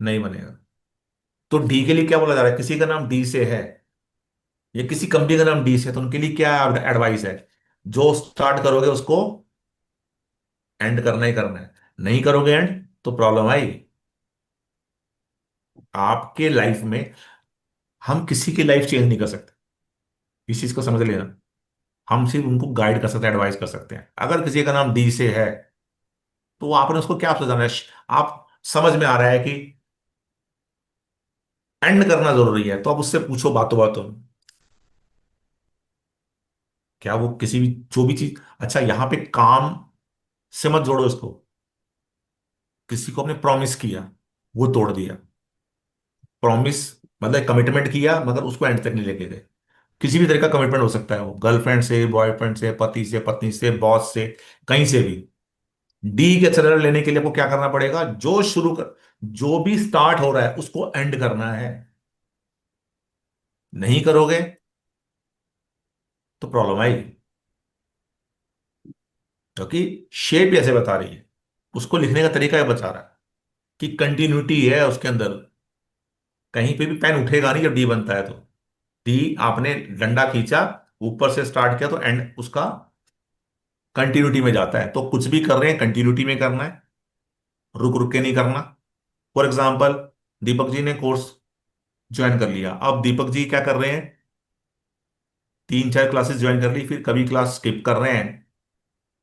नहीं बनेगा। तो डी के लिए क्या बोला जा रहा है, किसी का नाम डी से है या किसी कंपनी का नाम डी से है, तो उनके लिए क्या एडवाइस है, जो स्टार्ट करोगे उसको एंड करना ही करना है। नहीं करोगे एंड तो प्रॉब्लम आई आपके लाइफ में। हम किसी की लाइफ चेंज नहीं कर सकते, इस चीज को समझ लेना। हम सिर्फ उनको गाइड कर सकते हैं, एडवाइस कर सकते हैं। अगर किसी का नाम डी से है तो आपने उसको क्या समझाना है। आप समझ में आ रहा है कि एंड करना जरूरी है, तो आप उससे पूछो बातों बातों में, क्या वो किसी भी जो भी चीज। अच्छा, यहां पे काम से मत जोड़ो इसको। किसी को आपने प्रॉमिस किया, वो तोड़ दिया। प्रॉमिस मतलब कमिटमेंट किया मगर उसको एंड तक नहीं लेके गए। किसी भी तरह का कमिटमेंट हो सकता है, वो गर्लफ्रेंड से, बॉयफ्रेंड से, पति से, पत्नी से, बॉस से, कहीं से भी। डी के एक्सेलरेटर लेने के लिए आपको क्या करना पड़ेगा, जो भी स्टार्ट हो रहा है उसको एंड करना है। नहीं करोगे तो प्रॉब्लम आएगी, क्योंकि शेप ऐसे बता रही है, उसको लिखने का तरीका ये बता रहा है कि कंटिन्यूटी है उसके अंदर। कहीं पे भी पेन उठेगा नहीं जब डी बनता है तो। डी आपने डंडा खींचा, ऊपर से स्टार्ट किया तो एंड उसका कंटिन्यूटी में जाता है। तो कुछ भी कर रहे हैं कंटिन्यूटी में करना है, रुक रुक के नहीं करना। फॉर एग्जाम्पल, दीपक जी ने कोर्स ज्वाइन कर लिया, अब दीपक जी क्या कर रहे हैं, 3 4 क्लासेस ज्वाइन कर ली, फिर कभी क्लास स्किप कर रहे हैं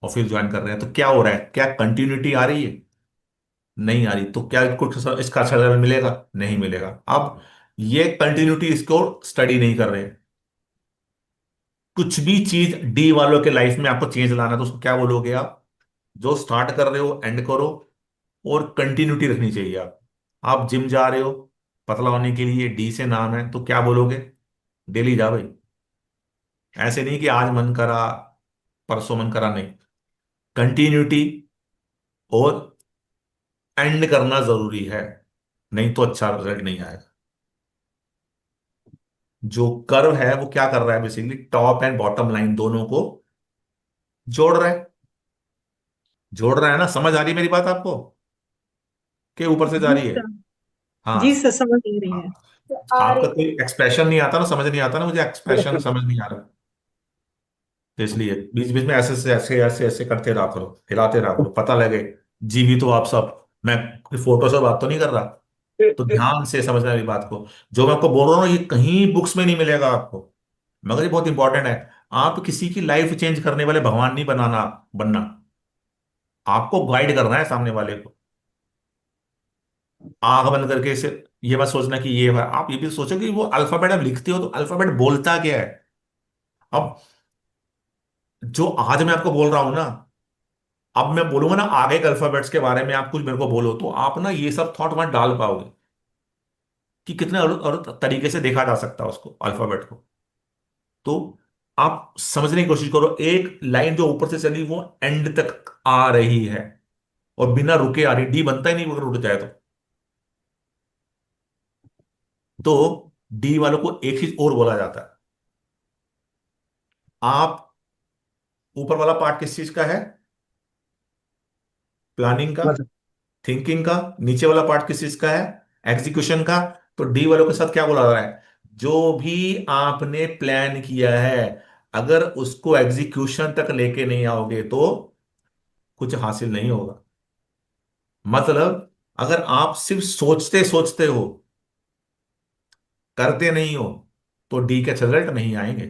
और फिर ज्वाइन कर रहे हैं। तो क्या हो रहा है, क्या कंटिन्यूटी आ रही है, नहीं आ रही। तो क्या कुछ इसका अच्छा रिजल्ट मिलेगा, नहीं मिलेगा। अब ये कंटिन्यूटी इसको स्टडी नहीं कर रहे। कुछ भी चीज डी वालों के लाइफ में आपको चेंज लाना है तो उसको क्या बोलोगे आप, जो स्टार्ट कर रहे हो एंड करो, और कंटिन्यूटी रखनी चाहिए। आप जिम जा रहे हो पतला होने के लिए, डी से नाम है, तो क्या बोलोगे, डेली जा भाई। ऐसे नहीं कि आज मन करा परसों मन करा, नहीं। कंटिन्यूटी और एंड करना जरूरी है, नहीं तो अच्छा रिजल्ट नहीं आएगा। जो कर्व है वो क्या कर रहा है, basically top and bottom line दोनों को जोड़ रहा है। जोड़ रहा है ना, समझ आ रही है मेरी बात आपको, के ऊपर से जा जी रही है। सर। जी हाँ। सर, समझ नहीं रही है। हाँ। आपका कोई एक्सप्रेशन नहीं आता ना, समझ नहीं आता ना, मुझे एक्सप्रेशन समझ नहीं आ रहा। तो इसलिए बीच बीच में ऐसे ऐसे ऐसे ऐसे ऐसे करते रहा करो, हिलाते रहा करो, पता लगे। जीवी तो आप सब, मैं कोई फोटो से बात तो नहीं कर रहा। तो ध्यान से समझना मेरी बात को। जो मैं आपको बोल रहा हूँ ये कहीं बुक्स में नहीं मिलेगा आपको, मगर ये बहुत इंपॉर्टेंट है। आप किसी की लाइफ चेंज करने वाले भगवान नहीं बनाना बनना, आपको गाइड करना है सामने वाले को। आंख बंद करके इसे ये मत सोचना कि ये है, आप ये भी सोचो कि वो अल्फाबेट आप लिखते हो तो अल्फाबेट बोलता क्या है। अब जो आज मैं आपको बोल रहा हूं ना, अब मैं बोलूंगा ना आगे के अल्फाबेट्स के बारे में, आप कुछ मेरे को बोलो तो आप ना ये सब थॉट वहां डाल पाओगे कि कितने और तरीके से देखा जा सकता है उसको, अल्फाबेट को। तो आप समझने की कोशिश करो, एक लाइन जो ऊपर से चली वो एंड तक आ रही है और बिना रुके आ रही। डी बनता ही नहीं अगर रुक जाए तो डी वालों को एक चीज और बोला जाता है। आप ऊपर वाला पार्ट किस चीज का है, प्लानिंग का, थिंकिंग का। नीचे वाला पार्ट किस चीज का है, एग्जीक्यूशन का। तो डी वालों के साथ क्या बोला जा रहा है, जो भी आपने प्लान किया है अगर उसको एग्जीक्यूशन तक लेके नहीं आओगे तो कुछ हासिल नहीं होगा। मतलब अगर आप सिर्फ सोचते सोचते हो, करते नहीं हो, तो डी के रिजल्ट नहीं आएंगे।